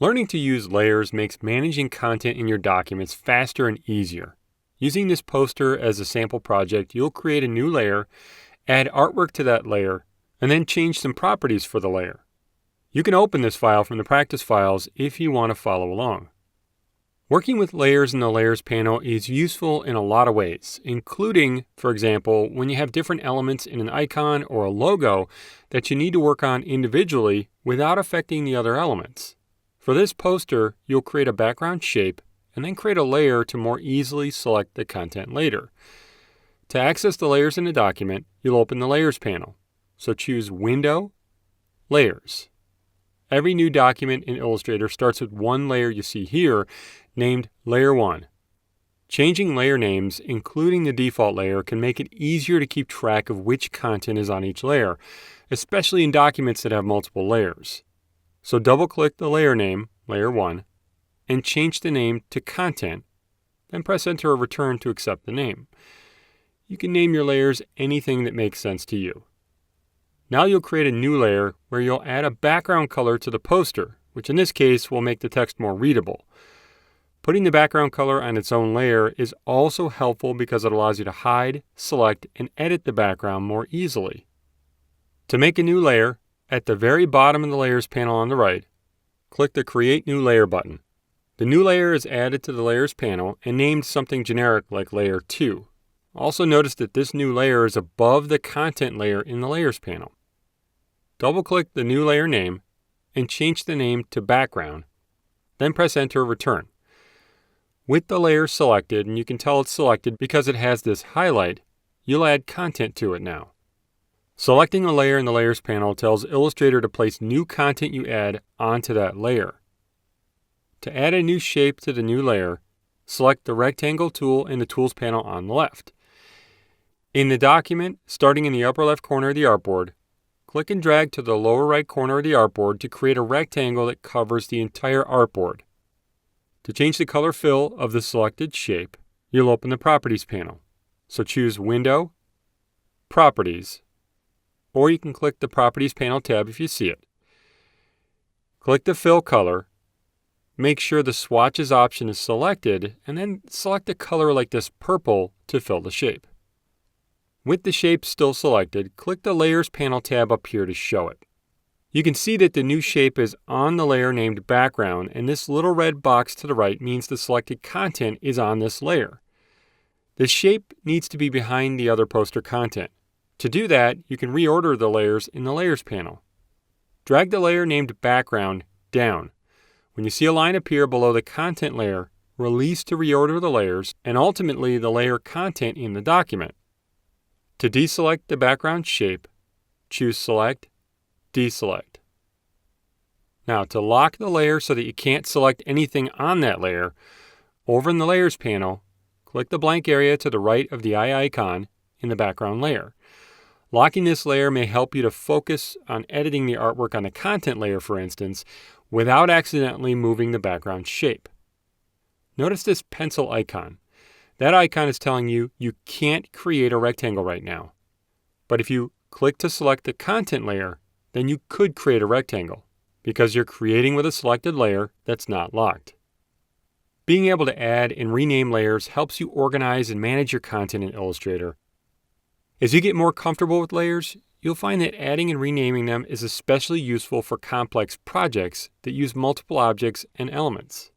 Learning to use layers makes managing content in your documents faster and easier. Using this poster as a sample project, you'll create a new layer, add artwork to that layer, and then change some properties for the layer. You can open this file from the practice files if you want to follow along. Working with layers in the Layers panel is useful in a lot of ways, including, for example, when you have different elements in an icon or a logo that you need to work on individually without affecting the other elements. For this poster, you'll create a background shape and then create a layer to more easily select the content later. To access the layers in a document, you'll open the Layers panel. So choose Window, Layers. Every new document in Illustrator starts with one layer you see here, named Layer 1. Changing layer names, including the default layer, can make it easier to keep track of which content is on each layer, especially in documents that have multiple layers. So double-click the layer name, Layer 1, and change the name to Content, then press Enter or Return to accept the name. You can name your layers anything that makes sense to you. Now you'll create a new layer where you'll add a background color to the poster, which in this case will make the text more readable. Putting the background color on its own layer is also helpful because it allows you to hide, select, and edit the background more easily. To make a new layer, at the very bottom of the Layers panel on the right, click the Create New Layer button. The new layer is added to the Layers panel and named something generic like Layer 2. Also notice that this new layer is above the content layer in the Layers panel. Double-click the new layer name and change the name to Background, then press Enter or Return. With the layer selected, and you can tell it's selected because it has this highlight, you'll add content to it now. Selecting a layer in the Layers panel tells Illustrator to place new content you add onto that layer. To add a new shape to the new layer, select the Rectangle tool in the Tools panel on the left. In the document, starting in the upper left corner of the artboard, click and drag to the lower right corner of the artboard to create a rectangle that covers the entire artboard. To change the color fill of the selected shape, you'll open the Properties panel. So choose Window, Properties, or you can click the Properties panel tab if you see it. Click the Fill color, make sure the Swatches option is selected, and then select a color like this purple to fill the shape. With the shape still selected, click the Layers panel tab up here to show it. You can see that the new shape is on the layer named Background, and this little red box to the right means the selected content is on this layer. The shape needs to be behind the other poster content. To do that, you can reorder the layers in the Layers panel. Drag the layer named Background down. When you see a line appear below the content layer, release to reorder the layers and ultimately the layer content in the document. To deselect the background shape, choose Select, Deselect. Now to lock the layer so that you can't select anything on that layer, over in the Layers panel, click the blank area to the right of the eye icon in the background layer. Locking this layer may help you to focus on editing the artwork on the content layer, for instance, without accidentally moving the background shape. Notice this pencil icon. That icon is telling you you can't create a rectangle right now. But if you click to select the content layer, then you could create a rectangle because you're creating with a selected layer that's not locked. Being able to add and rename layers helps you organize and manage your content in Illustrator. As you get more comfortable with layers, you'll find that adding and renaming them is especially useful for complex projects that use multiple objects and elements.